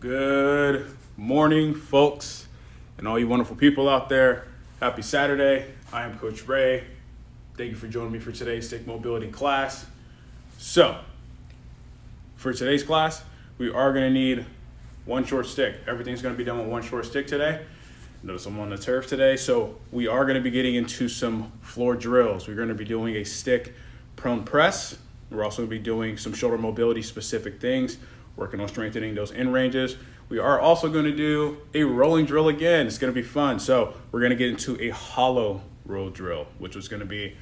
Good morning, folks, and all you wonderful people out there. Happy Saturday. I am Coach Ray. Thank you for joining me for today's stick mobility class. So, for today's class, we are going to need one short stick. Everything's going to be done with one short stick today. Notice I'm on the turf today, so we are going to be getting into some floor drills. We're going to be doing a stick prone press. We're also going to be doing some shoulder mobility specific things, working on strengthening those end ranges. We are also going to do a rolling drill again. It's going to be fun. So we're going to get into a hollow roll drill, which was going to be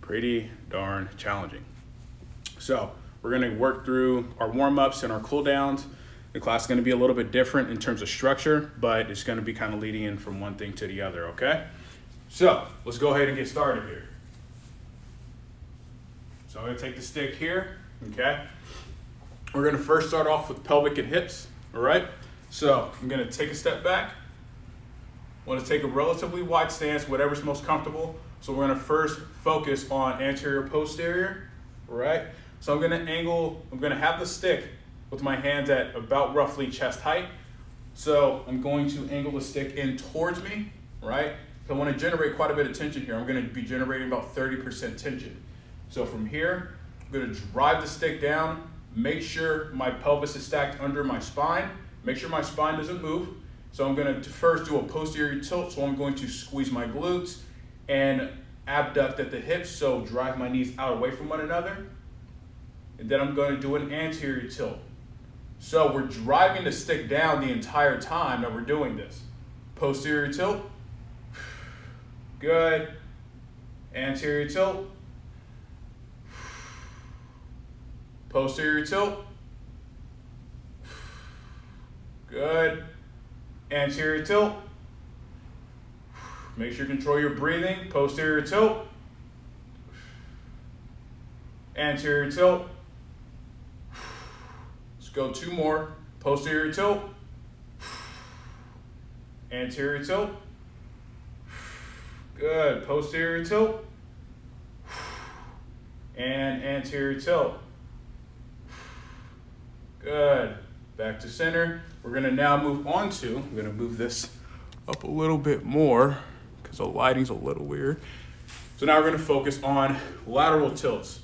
pretty darn challenging. So we're going to work through our warm-ups and our cool-downs. The class is going to be a little bit different in terms of structure, but it's going to be kind of leading in from one thing to the other, okay? So let's go ahead and get started here. So I'm going to take the stick here, okay? We're going to first start off with pelvic and hips, all right? So I'm going to take a step back. I want to take a relatively wide stance, whatever's most comfortable. So we're going to first focus on anterior posterior, all right? So I'm going to have the stick with my hands at about roughly chest height. So I'm going to angle the stick in towards me, right? So I want to generate quite a bit of tension here. I'm going to be generating about 30% tension. So from here, I'm going to drive the stick down. Make sure my pelvis is stacked under my spine. Make sure my spine doesn't move. So I'm going to first do a posterior tilt. So I'm going to squeeze my glutes and abduct at the hips. So drive my knees out away from one another. And then I'm going to do an anterior tilt. So we're driving the stick down the entire time that we're doing this. Posterior tilt. Good. Anterior tilt. Posterior tilt. Good. Anterior tilt. Make sure you control your breathing. Posterior tilt. Anterior tilt. Let's go two more. Posterior tilt. Anterior tilt. Good. Posterior tilt. And anterior tilt. Good. Back to center. We're going to now move on to, I'm going to move this up a little bit more because the lighting's a little weird. So now we're going to focus on lateral tilts.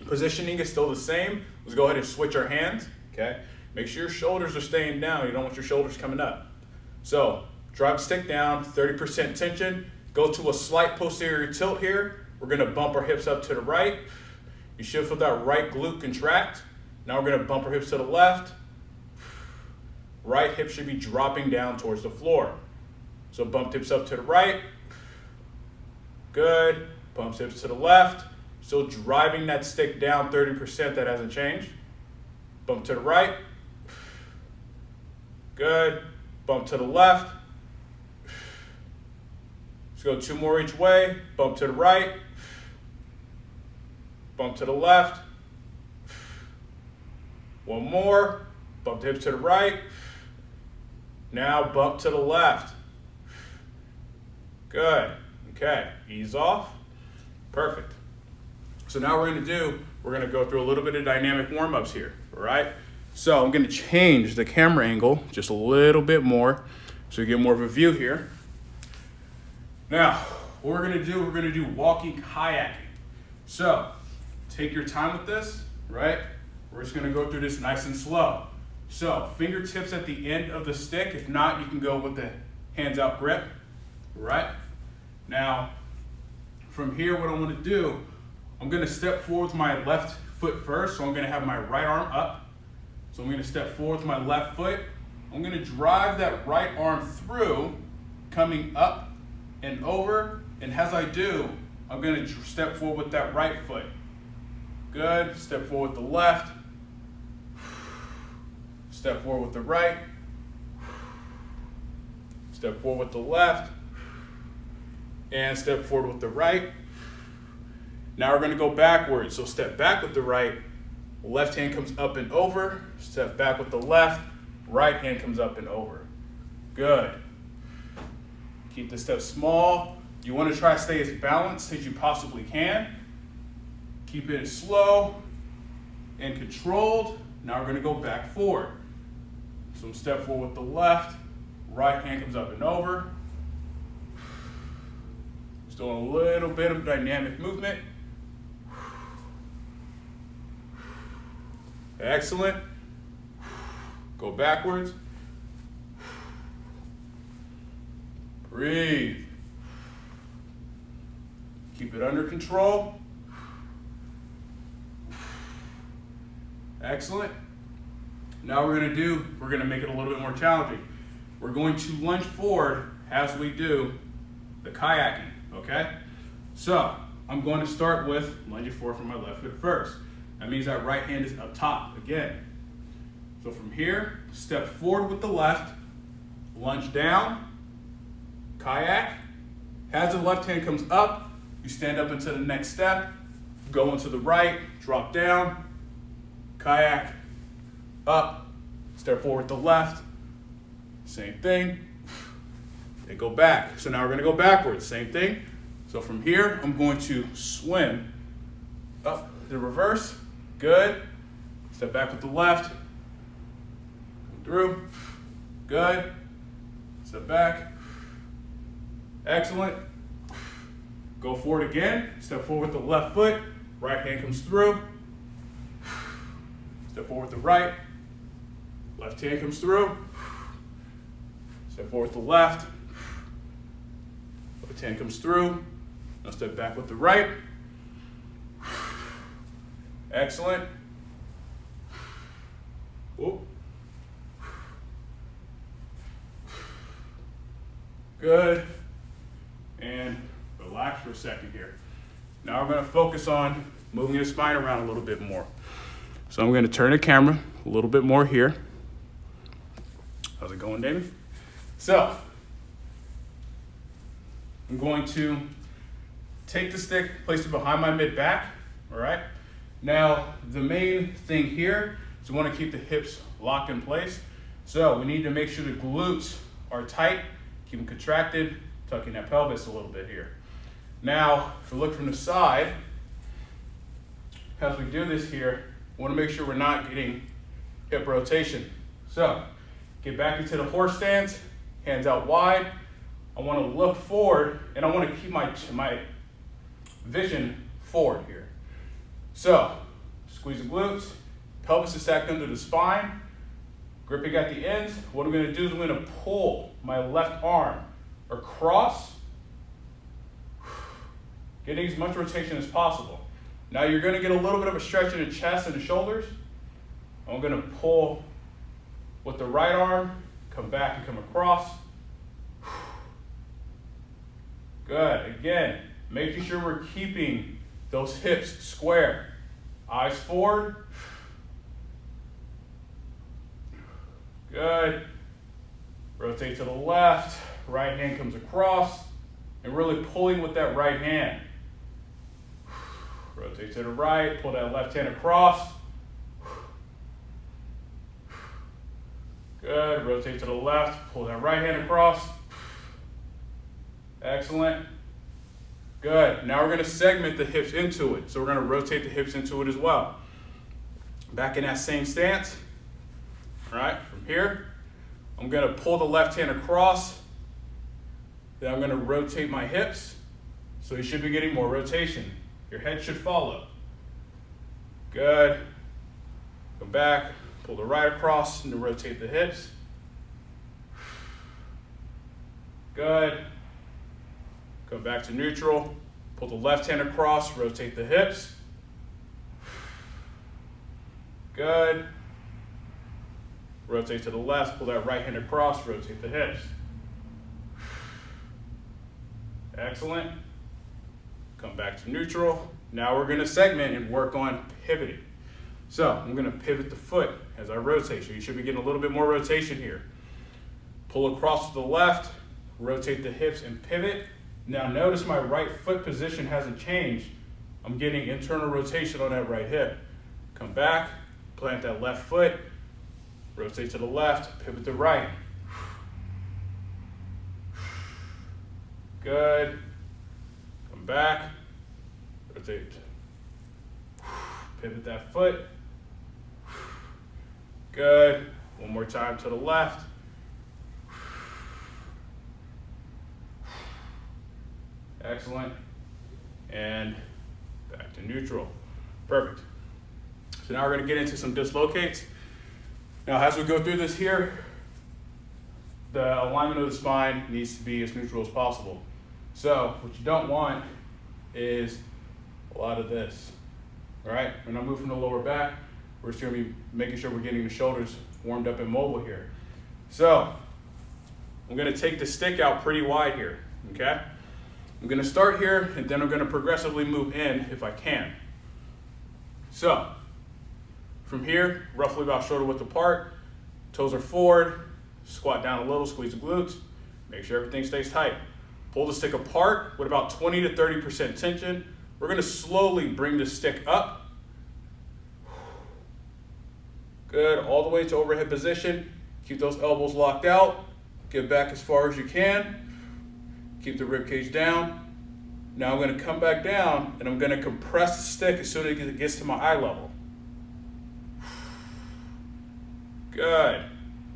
Positioning is still the same. Let's go ahead and switch our hands, okay? Make sure your shoulders are staying down. You don't want your shoulders coming up. So drive the stick down, 30% tension. Go to a slight posterior tilt here. We're going to bump our hips up to the right. You should feel that right glute contract. Now we're going to bump our hips to the left. Right hip should be dropping down towards the floor. So bump hips up to the right. Good. Bump hips to the left. Still driving that stick down 30%. That hasn't changed. Bump to the right. Good. Bump to the left. Let's go two more each way. Bump to the right. Bump to the left. One more. Bump the hips to the right. Now bump to the left. Good. Okay. Ease off. Perfect. So now we're going to go through a little bit of dynamic warm-ups here. All right. So I'm going to change the camera angle just a little bit more so you get more of a view here. Now, what we're going to do walking kayaking. So take your time with this, right? We're just going to go through this nice and slow. So fingertips at the end of the stick. If not, you can go with the hands out grip, right? Now, from here, what I'm going to do, I'm going to step forward with my left foot first. So I'm going to have my right arm up. So I'm going to step forward with my left foot. I'm going to drive that right arm through, coming up and over. And as I do, I'm going to step forward with that right foot. Good. Step forward with the left. Step forward with the right. Step forward with the left. And step forward with the right. Now we're going to go backwards. So step back with the right. Left hand comes up and over. Step back with the left. Right hand comes up and over. Good. Keep the step small. You want to try to stay as balanced as you possibly can. Keep it slow and controlled. Now we're going to go back forward. So I'm step forward with the left, right hand comes up and over. Just doing a little bit of dynamic movement. Excellent. Go backwards. Breathe. Keep it under control. Excellent. Now we're going to make it a little bit more challenging. We're going to lunge forward as we do the kayaking, okay? So I'm going to start with lunging forward from my left foot first. That means that right hand is up top again. So from here, step forward with the left, lunge down, kayak. As the left hand comes up, you stand up into the next step, go into the right, drop down, kayak, up, step forward with the left, same thing, and go back. So now we're going to go backwards, same thing. So from here, I'm going to swim up the reverse, good, step back with the left, come through, good, step back, excellent, go forward again, step forward with the left foot, right hand comes through, step forward with the right, left hand comes through, step forward with the left, left hand comes through, now step back with the right, excellent, whoop, good, and relax for a second here. Now we're going to focus on moving the spine around a little bit more. So I'm going to turn the camera a little bit more here. How's it going, Damien? So I'm going to take the stick, place it behind my mid back, all right? Now the main thing here is we want to keep the hips locked in place. So we need to make sure the glutes are tight, keep them contracted, tucking that pelvis a little bit here. Now, if we look from the side, as we do this here, we want to make sure we're not getting hip rotation. So, get back into the horse stance, hands out wide. I want to look forward, and I want to keep my vision forward here. So, squeeze the glutes, pelvis is stacked under the spine, gripping at the ends. What I'm going to do is I'm going to pull my left arm across, getting as much rotation as possible. Now you're going to get a little bit of a stretch in the chest and the shoulders. I'm going to pull with the right arm, come back and come across. Good. Again, making sure we're keeping those hips square. Eyes forward. Good. Rotate to the left. Right hand comes across. And really pulling with that right hand. Rotate to the right. Pull that left hand across. Good. Rotate to the left. Pull that right hand across. Excellent. Good. Now we're going to segment the hips into it. So we're going to rotate the hips into it as well. Back in that same stance. All right. From here, I'm going to pull the left hand across. Then I'm going to rotate my hips. So you should be getting more rotation. Your head should follow. Good. Go back. Pull the right across and rotate the hips. Good. Go back to neutral. Pull the left hand across, rotate the hips. Good. Rotate to the left, pull that right hand across, rotate the hips. Excellent. Come back to neutral. Now we're going to segment and work on pivoting. So I'm going to pivot the foot as I rotate. So you should be getting a little bit more rotation here. Pull across to the left, rotate the hips and pivot. Now notice my right foot position hasn't changed. I'm getting internal rotation on that right hip. Come back, plant that left foot, rotate to the left, pivot to right. Good. Come back, rotate. Pivot that foot. Good. One more time to the left. Excellent. And back to neutral. Perfect. So now we're going to get into some dislocates. Now as we go through this here, the alignment of the spine needs to be as neutral as possible. So what you don't want is a lot of this. All right, when I move from the lower back, we're just going to be making sure we're getting the shoulders warmed up and mobile here. So I'm going to take the stick out pretty wide here, okay? I'm going to start here, and then I'm going to progressively move in if I can. So from here, roughly about shoulder width apart, toes are forward, squat down a little, squeeze the glutes, make sure everything stays tight. Pull the stick apart with about 20 to 30% tension. We're going to slowly bring the stick up. Good, all the way to overhead position. Keep those elbows locked out. Get back as far as you can. Keep the rib cage down. Now I'm going to come back down and I'm going to compress the stick as soon as it gets to my eye level. Good.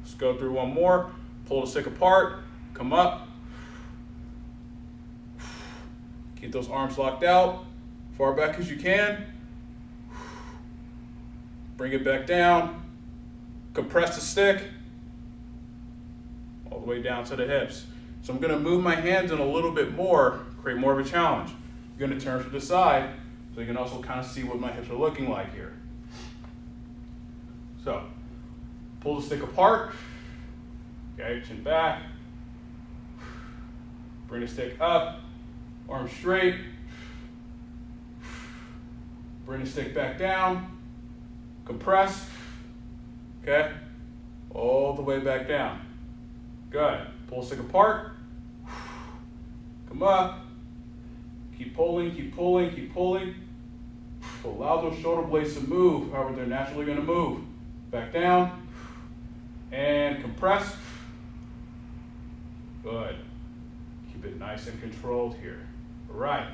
Let's go through one more. Pull the stick apart. Come up. Keep those arms locked out. Far back as you can. Bring it back down. Compress the stick. All the way down to the hips. So I'm going to move my hands in a little bit more, create more of a challenge. I'm going to turn to the side so you can also kind of see what my hips are looking like here. So pull the stick apart. Okay, chin back. Bring the stick up. Arms straight. Bring the stick back down. Compress. Okay, all the way back down. Good. Pull the stick apart. Come up. Keep pulling, keep pulling, keep pulling. Allow those shoulder blades to move, however they're naturally going to move. Back down. And compress. Good. Keep it nice and controlled here. All right.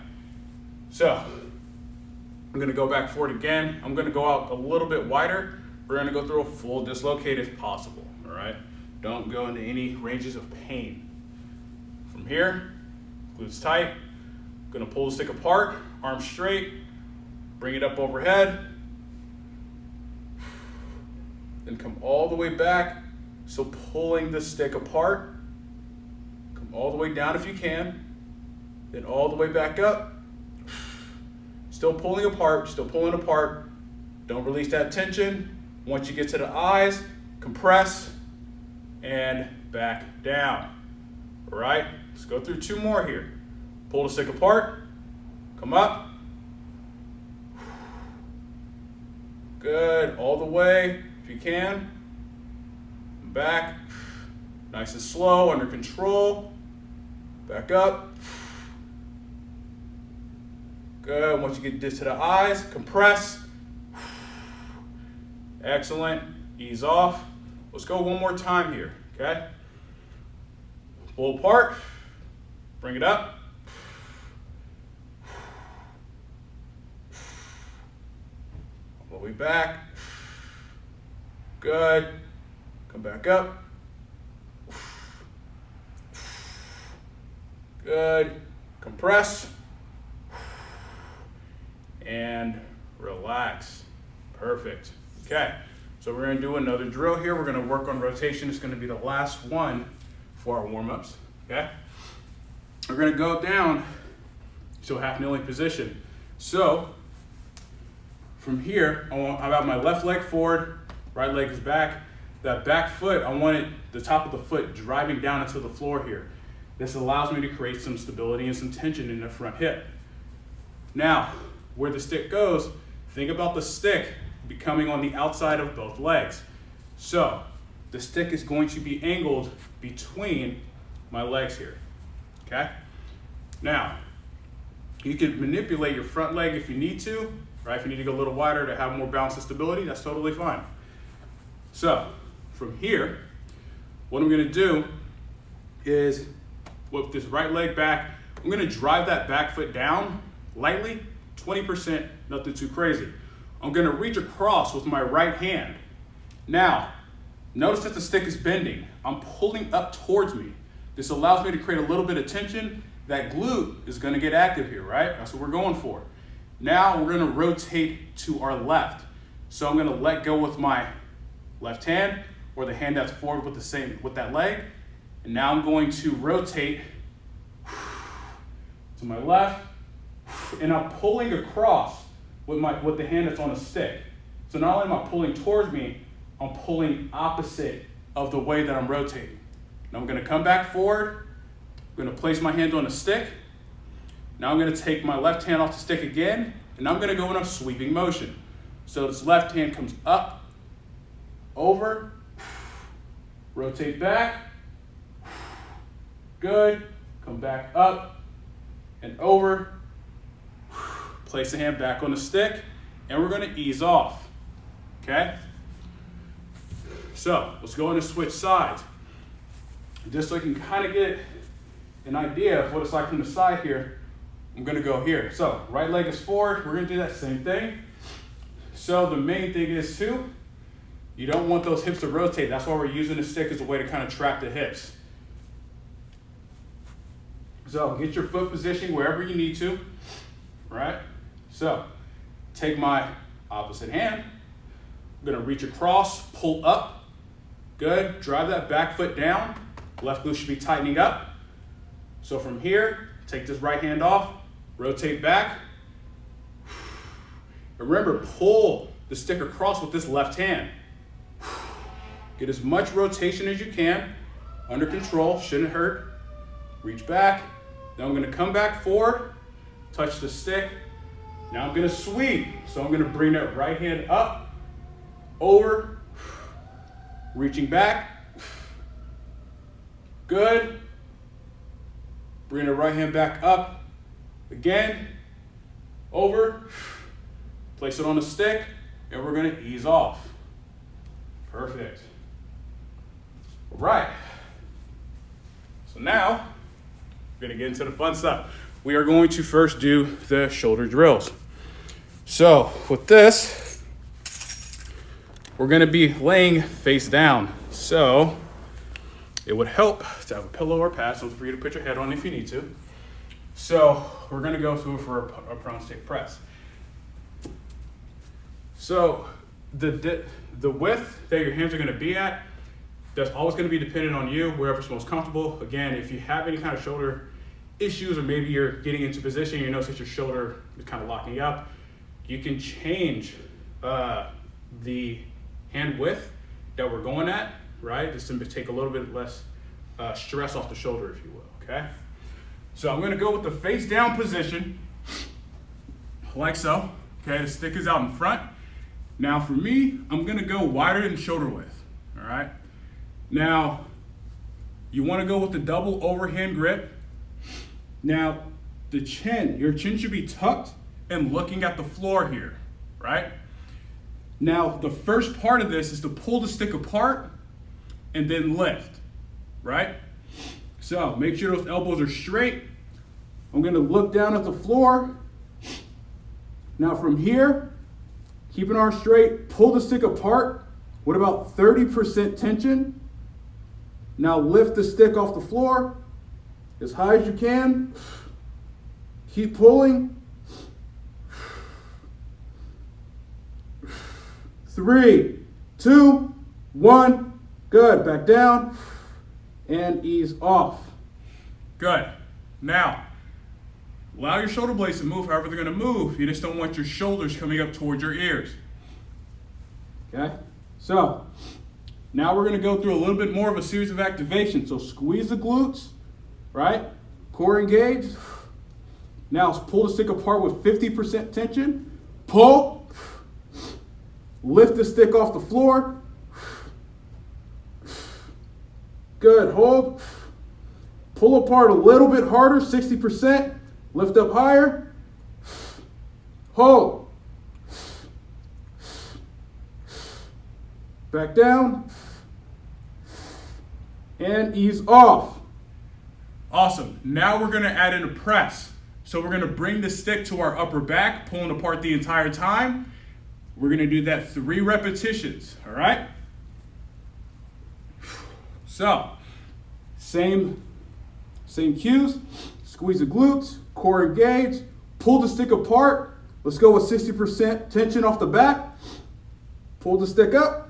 So, I'm going to go back forward again. I'm going to go out a little bit wider. We're going to go through a full dislocate if possible. All right. Don't go into any ranges of pain. From here, glutes tight. Going to pull the stick apart, arms straight, bring it up overhead. Then come all the way back. So pulling the stick apart. Come all the way down if you can. Then all the way back up. Still pulling apart, still pulling apart. Don't release that tension. Once you get to the eyes, compress and back down. All right, let's go through two more here. Pull the stick apart, come up. Good, all the way if you can. Back, nice and slow, under control. Back up. Good, once you get this to the eyes, compress. Excellent, ease off. Let's go one more time here, okay? Pull apart, bring it up. All the way back. Good, come back up. Good, compress. And relax. Perfect. Okay, so we're going to do another drill here. We're going to work on rotation. It's going to be the last one for our warm-ups. Okay, we're going to go down to a half kneeling position. So from here, I have my left leg forward, right leg is back. That back foot, I want it, the top of the foot driving down into the floor here. This allows me to create some stability and some tension in the front hip. Now, where the stick goes, think about the stick becoming on the outside of both legs. So the stick is going to be angled between my legs here, okay? Now, you can manipulate your front leg if you need to, right? If you need to go a little wider to have more balance and stability, that's totally fine. So from here, what I'm gonna do is with this right leg back, I'm gonna drive that back foot down lightly, 20%, nothing too crazy. I'm gonna reach across with my right hand. Now, Notice that the stick is bending. I'm pulling up towards me. This allows me to create a little bit of tension. That glute is gonna get active here, right? That's what we're going for. Now we're gonna rotate to our left. So I'm gonna let go with my left hand, or the hand that's forward with that leg. And now I'm going to rotate to my left, and I'm pulling across with the hand that's on the stick. So not only am I pulling towards me, I'm pulling opposite of the way that I'm rotating. Now I'm gonna come back forward. I'm gonna place my hand on the stick. Now I'm gonna take my left hand off the stick again, and I'm gonna go in a sweeping motion. So this left hand comes up, over, rotate back, good, come back up and over, place the hand back on the stick, and we're gonna ease off, okay? So let's go in and switch sides. Just so you can kind of get an idea of what it's like from the side here, I'm gonna go here. So right leg is forward, we're gonna do that same thing. So the main thing is too, you don't want those hips to rotate. That's why we're using the stick as a way to kind of trap the hips. So get your foot position wherever you need to, right? So take my opposite hand, I'm gonna reach across, pull up, good, drive that back foot down, left glute should be tightening up. So from here, take this right hand off, rotate back. Remember, pull the stick across with this left hand. Get as much rotation as you can, under control, shouldn't hurt. Reach back, then I'm gonna come back forward, touch the stick. Now I'm gonna sweep, so I'm gonna bring that right hand up, over, reaching back, good. Bring the right hand back up, again, over, place it on the stick, and we're gonna ease off. Perfect. All right. So now, we're gonna get into the fun stuff. We are going to first do the shoulder drills. So with this, we're gonna be laying face down. So it would help to have a pillow or pad, something for you to put your head on if you need to. So we're gonna go through for a prone stick press. So the width that your hands are gonna be at, that's always gonna be dependent on you, wherever's most comfortable. Again, if you have any kind of shoulder issues, or maybe you're getting into position, you notice that your shoulder is kind of locking up, you can change the hand width that we're going at, right? Just to take a little bit less stress off the shoulder, if you will, okay? So I'm gonna go with the face down position, like so, okay? The stick is out in front. Now for me, I'm gonna go wider than shoulder width, all right? Now, you wanna go with the double overhand grip. Now, your chin should be tucked and looking at the floor here, right? Now, the first part of this is to pull the stick apart and then lift, right? So make sure those elbows are straight. I'm gonna look down at the floor. Now from here, keep an arm straight, pull the stick apart with about 30% tension. Now lift the stick off the floor as high as you can. Keep pulling. 3, 2, 1. Good, back down and ease off. Good. Now, allow your shoulder blades to move however they're gonna move. You just don't want your shoulders coming up towards your ears. Okay, so now we're gonna go through a little bit more of a series of activations. So squeeze the glutes, right? Core engaged. Now pull the stick apart with 50% tension. Pull. Lift the stick off the floor. Good, hold. Pull apart a little bit harder, 60%. Lift up higher. Hold. Back down. And ease off. Awesome. Now we're gonna add in a press. So we're gonna bring the stick to our upper back, pulling apart the entire time. We're gonna do that 3 repetitions, all right? So, same cues. Squeeze the glutes, core engage, pull the stick apart. Let's go with 60% tension off the back. Pull the stick up.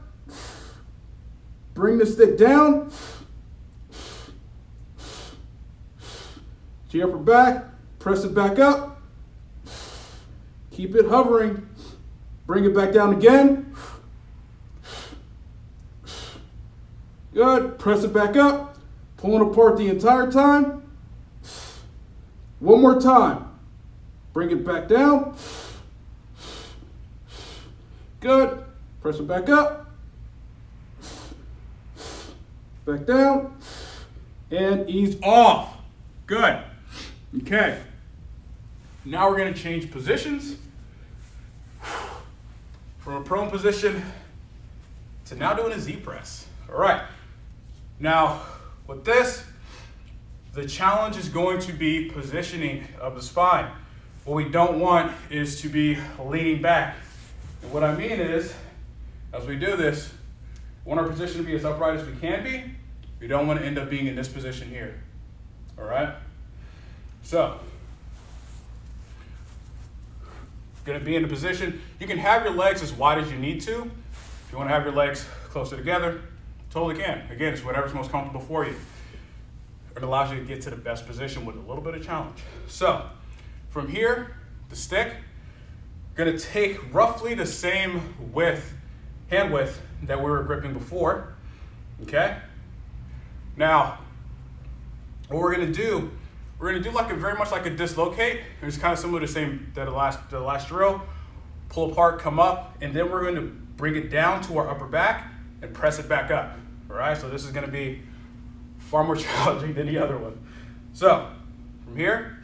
Bring the stick down. To your upper back, press it back up. Keep it hovering. Bring it back down again. Good, press it back up. Pulling apart the entire time. One more time. Bring it back down. Good, press it back up. Back down. And ease off. Good. Okay. Now we're going to change positions from a prone position to now doing a Z press. All right. Now, with this, the challenge is going to be positioning of the spine. What we don't want is to be leaning back. And what I mean is, as we do this, we want our position to be as upright as we can be. We don't want to end up being in this position here. All right? So, going to be in a position, you can have your legs as wide as you need to. If you want to have your legs closer together, totally can. Again, it's whatever's most comfortable for you. It allows you to get to the best position with a little bit of challenge. So, from here, the stick, going to take roughly the same width, hand width, that we were gripping before. Okay? Now, what we're going to do, like very much like a dislocate. It's kind of similar to the last drill. Pull apart, come up, and then we're going to bring it down to our upper back and press it back up. All right, so this is going to be far more challenging than the other one. So, from here,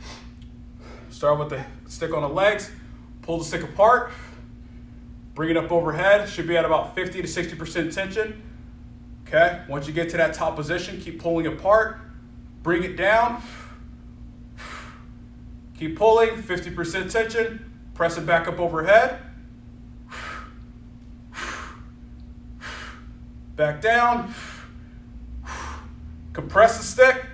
start with the stick on the legs, pull the stick apart, bring it up overhead, should be at about 50 to 60% tension. Okay, once you get to that top position, keep pulling apart, bring it down, keep pulling, 50% tension, press it back up overhead, back down, compress the stick,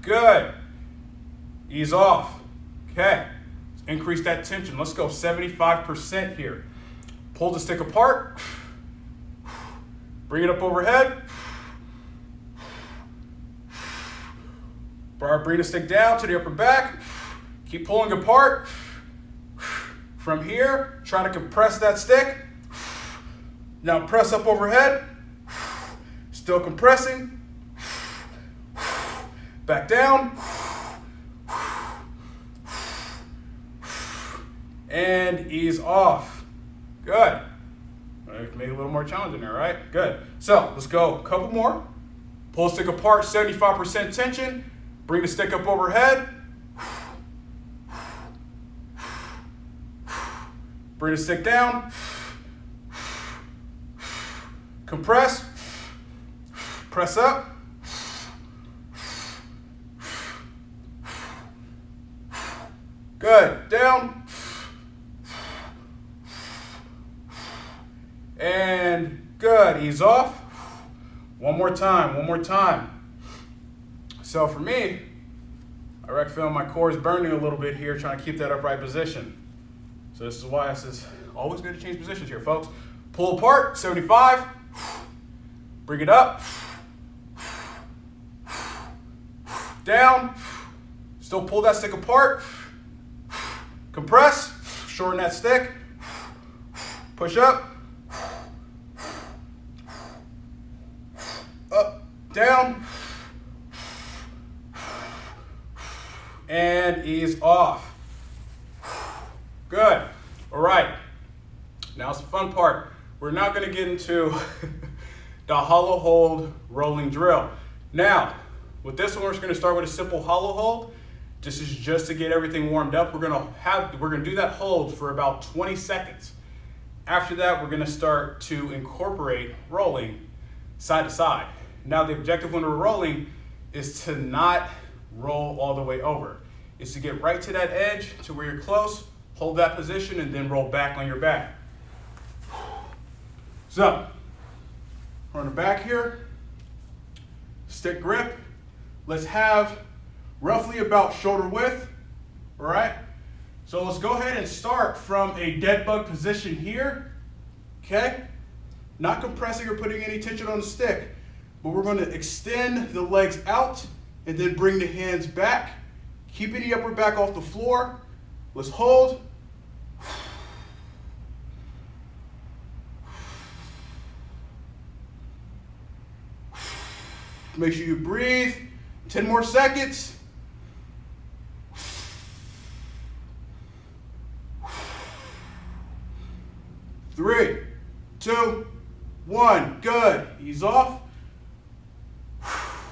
good, ease off, okay, increase that tension, let's go 75% here, pull the stick apart, bring it up overhead, bring the stick down to the upper back, keep pulling apart, from here, try to compress that stick, now press up overhead, still compressing, back down, and ease off. Good. Make it a little more challenging there, right? Good. So let's go a couple more. Pull the stick apart, 75% tension, bring the stick up overhead, bring the stick down, compress, press up, good, down, and good, ease off. One more time. So for me, I reckon feeling my core is burning a little bit here, trying to keep that upright position. So this is why this is always good to change positions here, folks. Pull apart, 75, bring it up, down, still pull that stick apart, compress, shorten that stick, push up, down, and ease off. Good. All right. Now it's the fun part. We're now going to get into the hollow hold rolling drill. Now, with this one, we're just going to start with a simple hollow hold. This is just to get everything warmed up. We're going to do that hold for about 20 seconds. After that, we're going to start to incorporate rolling side to side. Now, the objective when we're rolling is to not roll all the way over. It's to get right to that edge to where you're close, hold that position, and then roll back on your back. So, on the back here. Stick grip. Let's have roughly about shoulder width, all right? So let's go ahead and start from a dead bug position here, okay? Not compressing or putting any tension on the stick, but we're going to extend the legs out and then bring the hands back, keeping the upper back off the floor. Let's hold. Make sure you breathe. 10 more seconds. Three, two, one. Good. Ease off.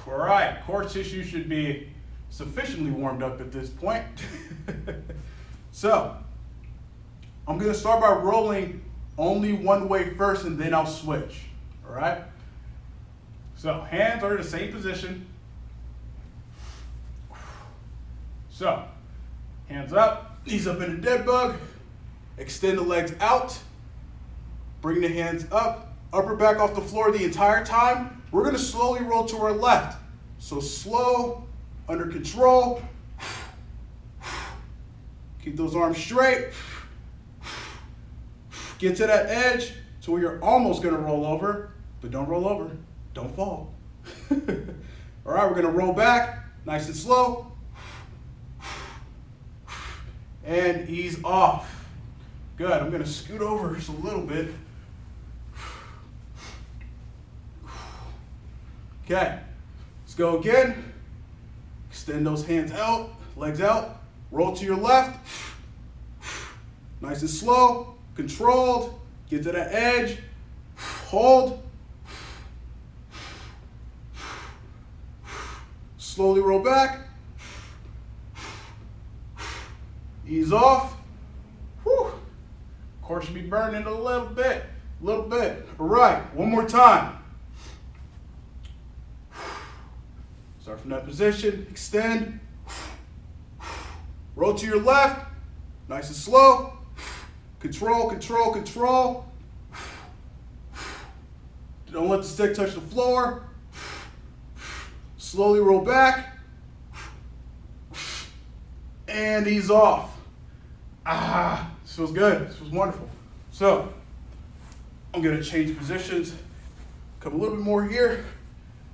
All right. Core tissue should be sufficiently warmed up at this point. So, I'm going to start by rolling only one way first and then I'll switch. All right? So, hands are in the same position. So, hands up, knees up in a dead bug. Extend the legs out. Bring the hands up, upper back off the floor the entire time. We're going to slowly roll to our left. So slow, under control. Keep those arms straight. Get to that edge to where you're almost going to roll over, but don't roll over. Don't fall. All right, we're going to roll back, nice and slow. And ease off. Good, I'm going to scoot over just a little bit. Okay, let's go again. Extend those hands out, legs out. Roll to your left. Nice and slow, controlled. Get to that edge. Hold. Slowly roll back. Ease off. Whew. Core should be burning a little bit. All right, one more time. Start from that position, extend. Roll to your left, nice and slow. Control, control, control. Don't let the stick touch the floor. Slowly roll back. And ease off. This feels good. This was wonderful. So, I'm going to change positions. Come a little bit more here.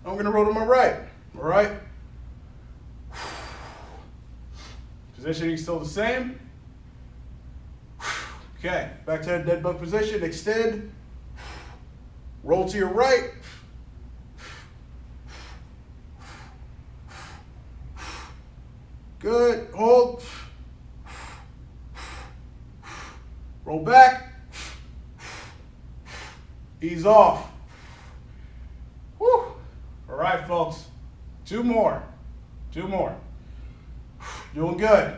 I'm going to roll to my right. All right. Positioning still the same. Okay, back to that dead bug position. Extend. Roll to your right. Good. Hold. Roll back. Ease off. Whew. All right, folks. Two more. Doing good.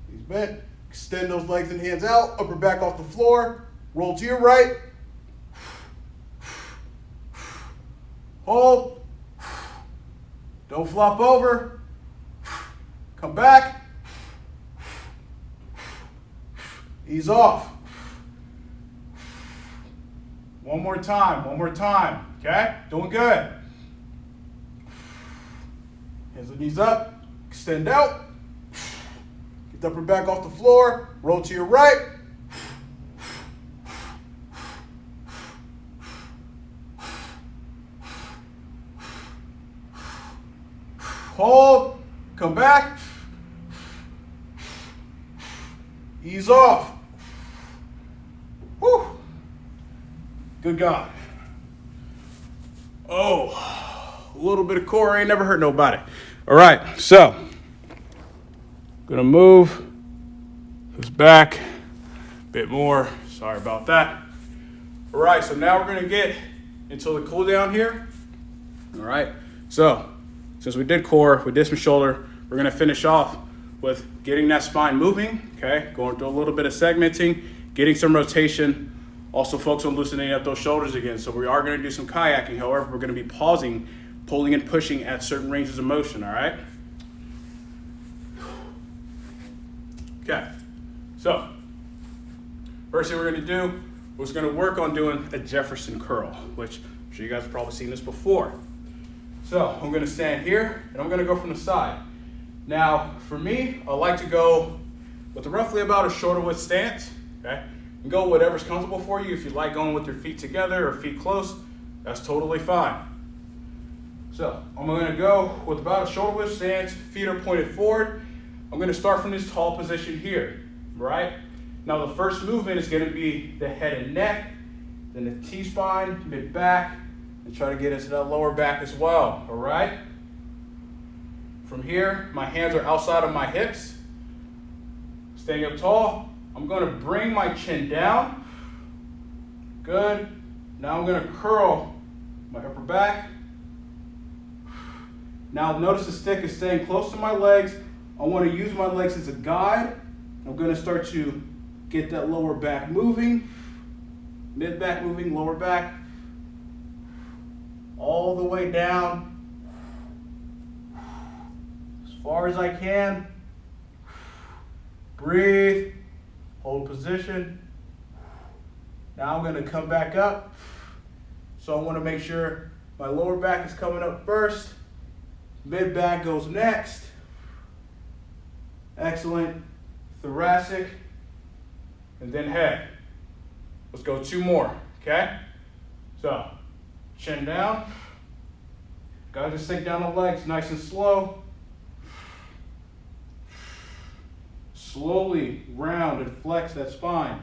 Knees bent. Extend those legs and hands out. Upper back off the floor. Roll to your right. Hold. Don't flop over. Come back. Ease off. One more time. Okay? Doing good. Hands and knees up. Extend out. Get the upper back off the floor. Roll to your right. Hold. Come back. Ease off. Whew. Good God. Oh, a little bit of core ain't never hurt nobody. All right, so gonna move this back a bit more. Sorry about that. All right, so now we're gonna get into the cool down here. All right, so since we did core, we did some shoulder, we're gonna finish off with getting that spine moving, okay? Going through a little bit of segmenting, getting some rotation, also focus on loosening up those shoulders again. So we are gonna do some kayaking, however, we're gonna be pausing, pulling and pushing at certain ranges of motion, all right? Okay, so first thing we're gonna do, we're gonna work on doing a Jefferson curl, which I'm sure you guys have probably seen this before. So I'm gonna stand here and I'm gonna go from the side. Now, for me, I like to go with roughly about a shoulder width stance, okay? And go whatever's comfortable for you. If you like going with your feet together or feet close, that's totally fine. So I'm gonna go with about a shoulder width stance, feet are pointed forward. I'm gonna start from this tall position here, right? Now the first movement is gonna be the head and neck, then the T-spine, mid-back, and try to get into that lower back as well, all right? From here, my hands are outside of my hips. Staying up tall, I'm gonna bring my chin down. Good. Now I'm gonna curl my upper back. Now notice the stick is staying close to my legs. I wanna use my legs as a guide. I'm gonna start to get that lower back moving, mid back moving, lower back, all the way down, as far as I can. Breathe, hold position. Now I'm gonna come back up. So I wanna make sure my lower back is coming up first, mid back goes next. Excellent, thoracic, and then head. Let's go 2 more, okay? So, chin down. Gotta just sink down the legs nice and slow. Slowly round and flex that spine.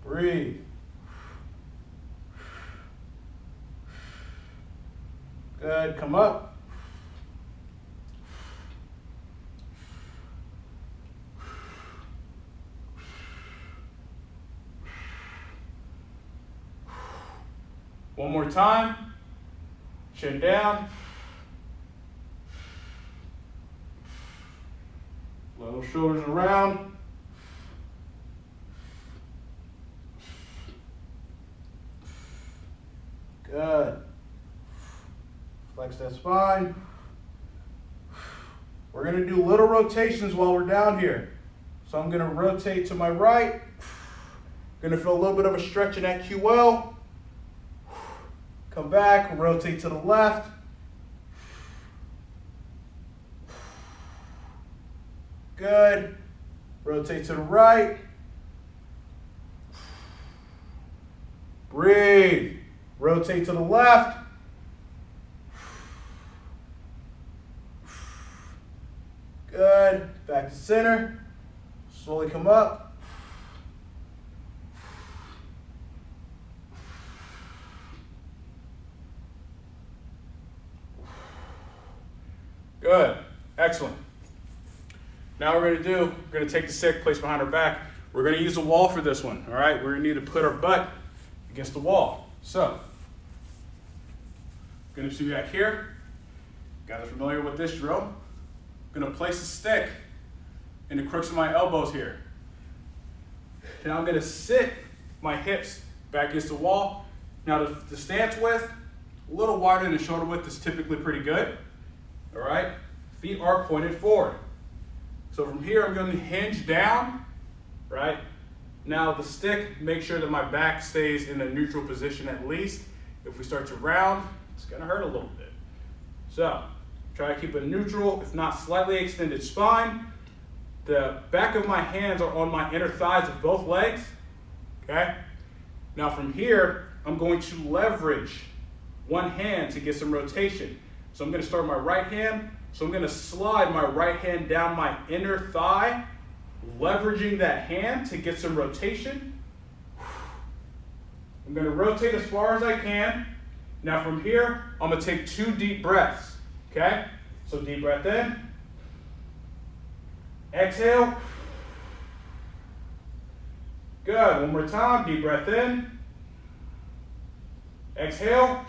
Breathe. Good, come up. One more time. Chin down. Little shoulders around. Good. Flex that spine. We're going to do little rotations while we're down here. So I'm going to rotate to my right. Going to feel a little bit of a stretch in that QL. Come back, rotate to the left. Good. Rotate to the right. Breathe. Rotate to the left. Good. Back to center. Slowly come up. Good. Excellent. Now what we're going to take the stick, place behind our back. We're going to use the wall for this one, all right? We're going to need to put our butt against the wall. So, going to see back here. You guys are familiar with this drill. I'm going to place the stick in the crooks of my elbows here. Now I'm going to sit my hips back against the wall. Now the stance width, a little wider than the shoulder width is typically pretty good. All right, feet are pointed forward. So from here, I'm going to hinge down, right? Now the stick, make sure that my back stays in a neutral position at least. If we start to round, it's going to hurt a little bit. So try to keep a neutral, if not slightly extended spine. The back of my hands are on my inner thighs of both legs, okay? Now from here, I'm going to leverage one hand to get some rotation. So I'm going to start my right hand. So I'm going to slide my right hand down my inner thigh, leveraging that hand to get some rotation. I'm going to rotate as far as I can. Now from here, I'm going to take 2 deep breaths, okay? So deep breath in. Exhale. Good. One more time. Deep breath in. Exhale.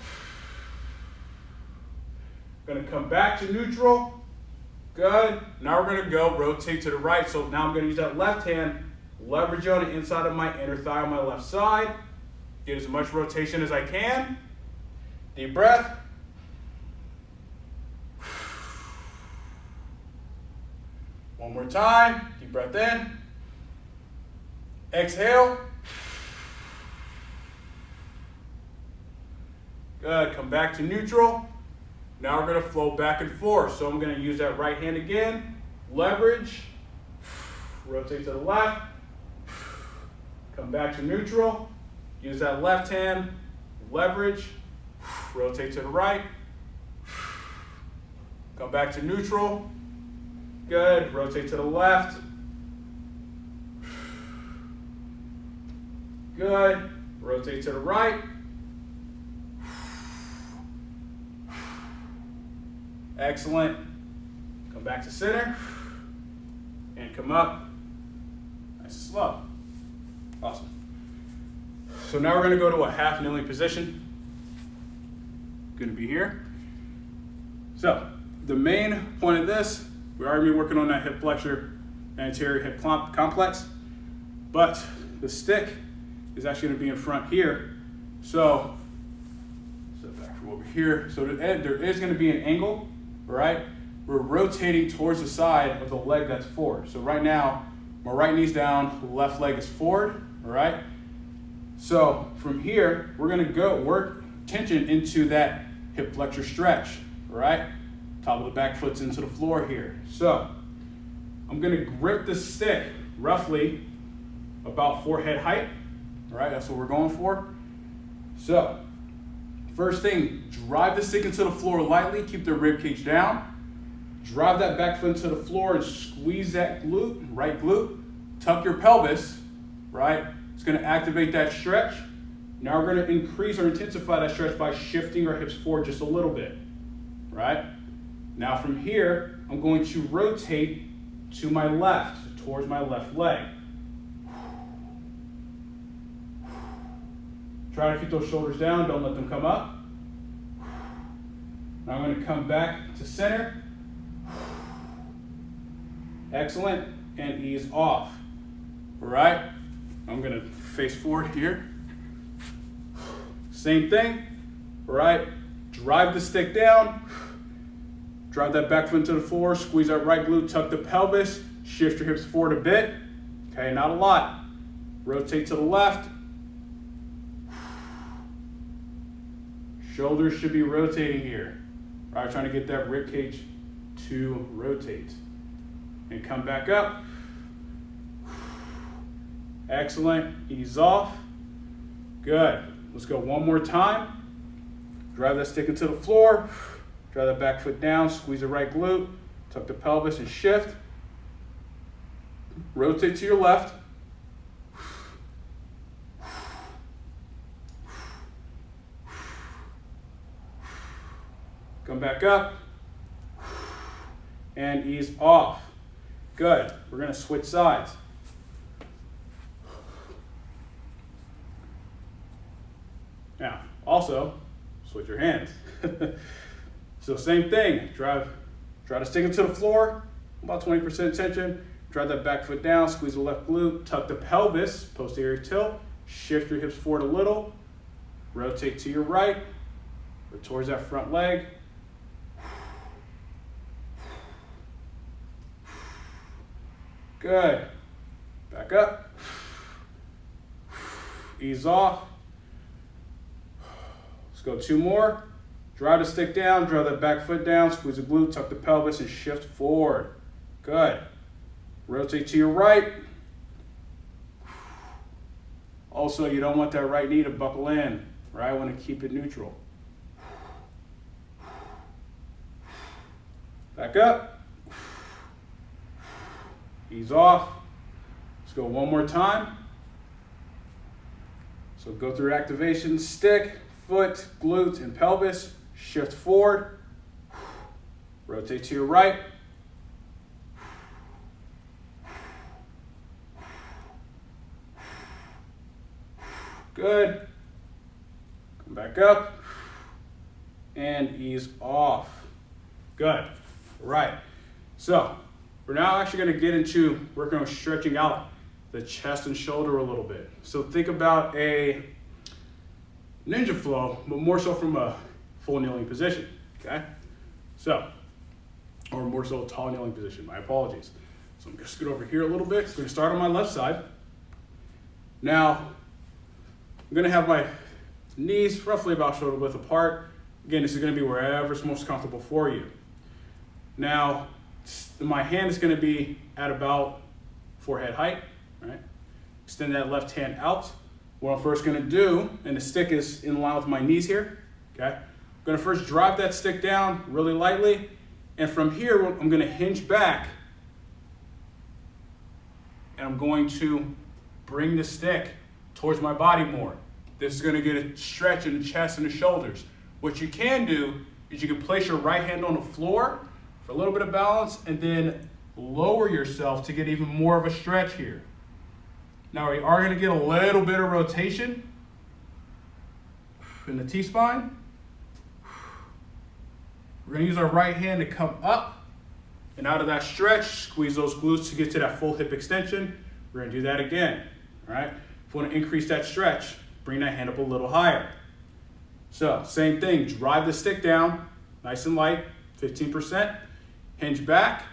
Going to come back to neutral. Good. Now we're going to go rotate to the right. So now I'm going to use that left hand, leverage on the inside of my inner thigh on my left side. Get as much rotation as I can. Deep breath. One more time, deep breath in. Exhale. Good, come back to neutral. Now we're gonna flow back and forth. So I'm gonna use that right hand again, leverage, rotate to the left, come back to neutral, use that left hand, leverage, rotate to the right, come back to neutral, good, rotate to the left, good, rotate to the right, excellent, come back to center, and come up, nice and slow, awesome. So now we're gonna go to a half kneeling position, gonna be here. So the main point of this, we already been working on that hip flexor, anterior hip complex, but the stick is actually gonna be in front here. So, step back from over here. So there is gonna be an angle, right? We're rotating towards the side of the leg that's forward. So right now, my right knee's down, left leg is forward, all right? So from here, we're gonna work tension into that hip flexor stretch, all right? Top of the back foot's into the floor here. So I'm gonna grip the stick roughly about forehead height, all right? That's what we're going for. So first thing, drive the stick into the floor lightly, keep the rib cage down. Drive that back foot into the floor and squeeze that glute, right glute. Tuck your pelvis, right? It's gonna activate that stretch. Now we're gonna increase or intensify that stretch by shifting our hips forward just a little bit, right? Now from here, I'm going to rotate to my left, towards my left leg. Try to keep those shoulders down, don't let them come up. Now I'm gonna come back to center. Excellent, and ease off. All right, I'm gonna face forward here. Same thing, all right? Drive the stick down, drive that back foot into the floor, squeeze that right glute, tuck the pelvis, shift your hips forward a bit. Okay, not a lot. Rotate to the left. Shoulders should be rotating here. All right, trying to get that rib cage to rotate. And come back up. Excellent, ease off. Good, let's go one more time. Drive that stick into the floor, drive that back foot down, squeeze the right glute, tuck the pelvis and shift. Rotate to your left. Come back up and ease off. Good, we're gonna switch sides. Now, also, switch your hands. So same thing, drive the stick into the floor, about 20% tension, drive that back foot down, squeeze the left glute, tuck the pelvis, posterior tilt, shift your hips forward a little, rotate to your right, or towards that front leg. Good. Back up. Ease off. Let's go two more. Drive the stick down, drive that back foot down, squeeze the glute, tuck the pelvis, and shift forward. Good. Rotate to your right. Also, you don't want that right knee to buckle in, right? I want to keep it neutral. Back up. Ease off. Let's go one more time. So go through activation, stick, foot, glute, and pelvis. Shift forward. Rotate to your right. Good. Come back up. And ease off. Good. Right. So we're now actually going to get into working on stretching out the chest and shoulder a little bit. So think about a ninja flow, but more so from a full kneeling position, okay? So, or more so a tall kneeling position, my apologies. So I'm gonna scoot over here a little bit. So we're gonna start on my left side. Now, I'm gonna have my knees roughly about shoulder width apart. Again, this is gonna be wherever's most comfortable for you. Now, my hand is gonna be at about forehead height, right? Extend that left hand out. What I'm first gonna do, and the stick is in line with my knees here, okay? I'm gonna first drive that stick down really lightly, and from here, I'm gonna hinge back, and I'm going to bring the stick towards my body more. This is gonna get a stretch in the chest and the shoulders. What you can do is you can place your right hand on the floor for a little bit of balance, and then lower yourself to get even more of a stretch here. Now we are going to get a little bit of rotation in the T-spine. We're going to use our right hand to come up and out of that stretch, squeeze those glutes to get to that full hip extension. We're going to do that again, all right? If you want to increase that stretch, bring that hand up a little higher. So same thing, drive the stick down, nice and light, 15%, hinge back.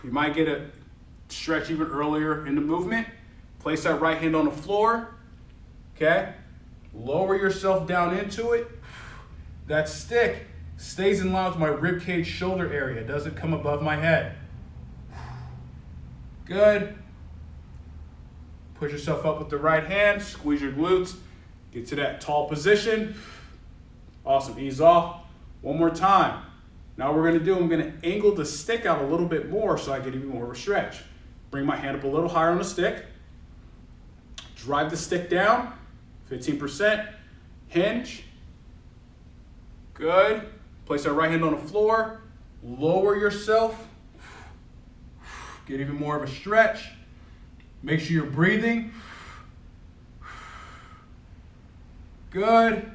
You might get a stretch even earlier in the movement. Place that right hand on the floor, okay? Lower yourself down into it. That stick stays in line with my rib cage shoulder area. It doesn't come above my head. Good. Push yourself up with the right hand, squeeze your glutes, get to that tall position. Awesome, ease off. One more time. Now what we're gonna do, I'm gonna angle the stick out a little bit more so I get even more of a stretch. Bring my hand up a little higher on the stick. Drive the stick down, 15%. Hinge. Good. Place that right hand on the floor. Lower yourself. Get even more of a stretch. Make sure you're breathing. Good.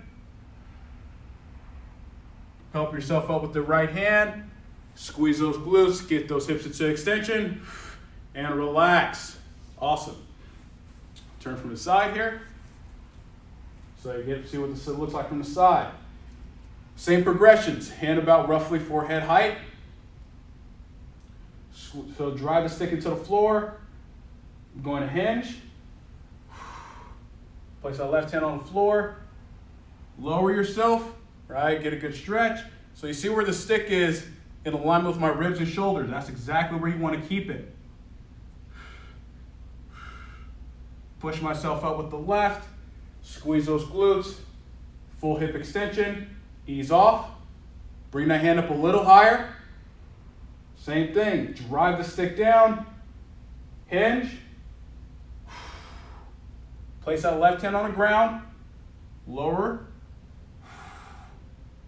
Help yourself up with the right hand. Squeeze those glutes, get those hips into extension, and relax. Awesome. Turn from the side here. So you get to see what this looks like from the side. Same progressions, hand about roughly forehead height. So drive the stick into the floor. I'm going to hinge. Place that left hand on the floor. Lower yourself, right? Get a good stretch. So you see where the stick is in alignment with my ribs and shoulders. That's exactly where you want to keep it. Push myself up with the left. Squeeze those glutes. Full hip extension. Ease off. Bring that hand up a little higher. Same thing. Drive the stick down. Hinge. Place that left hand on the ground. Lower.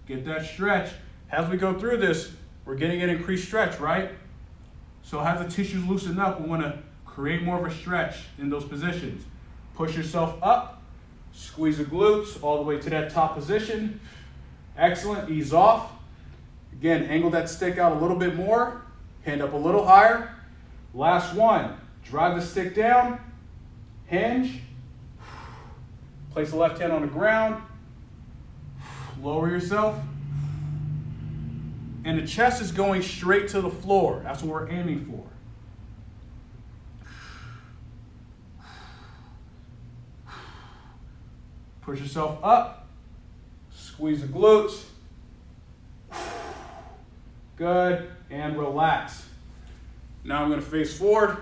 Get that stretch. As we go through this, we're getting an increased stretch, right? So as the tissues loosen up, we want to create more of a stretch in those positions. Push yourself up. Squeeze the glutes all the way to that top position. Excellent. Ease off. Again, angle that stick out a little bit more. Hand up a little higher. Last one. Drive the stick down. Hinge. Place the left hand on the ground. Lower yourself. And the chest is going straight to the floor. That's what we're aiming for. Push yourself up. Squeeze the glutes. Good. And relax. Now I'm going to face forward.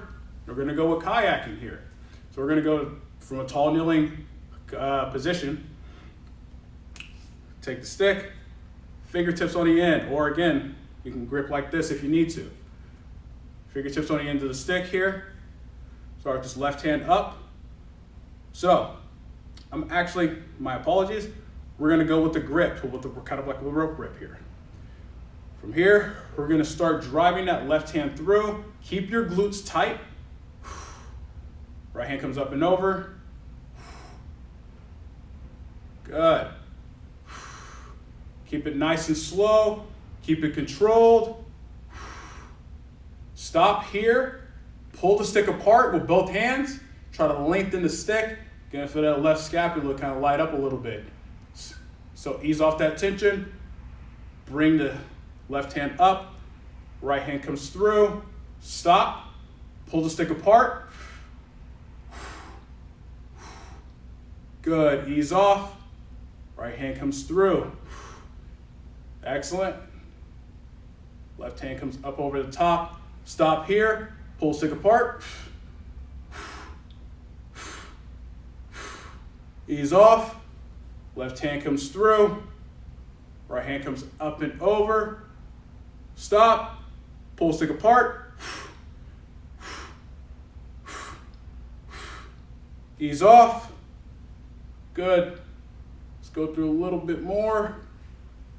We're going to go with kayaking here. So we're going to go from a tall kneeling position. Take the stick, fingertips on the end, or again, you can grip like this if you need to. Fingertips on the end of the stick here. Start this left hand up. So, my apologies, we're gonna go with the grip, we're kind of like a rope grip here. From here, we're gonna start driving that left hand through. Keep your glutes tight. Right hand comes up and over. Good. Keep it nice and slow. Keep it controlled. Stop here. Pull the stick apart with both hands. Try to lengthen the stick. Gonna feel that left scapula kind of light up a little bit. So ease off that tension. Bring the left hand up. Right hand comes through. Stop. Pull the stick apart. Good. Ease off. Right hand comes through. Excellent. Left hand comes up over the top. Stop here. Pull stick apart. Ease off. Left hand comes through. Right hand comes up and over. Stop. Pull stick apart. Ease off. Good. Let's go through a little bit more.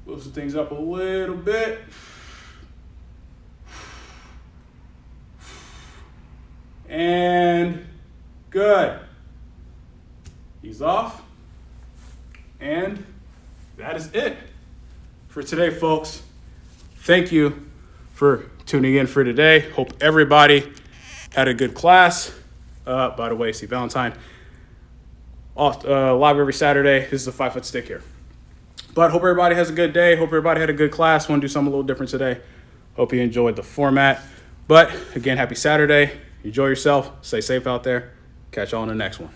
Loosen things up a little bit. And good. Ease off. And that is it for today, folks. Thank you for tuning in for today. Hope everybody had a good class. By the way, see Valentine. Live every Saturday. This is a 5-foot stick here. But hope everybody has a good day. Hope everybody had a good class. Want to do something a little different today. Hope you enjoyed the format. But again, happy Saturday. Enjoy yourself. Stay safe out there. Catch y'all on the next one.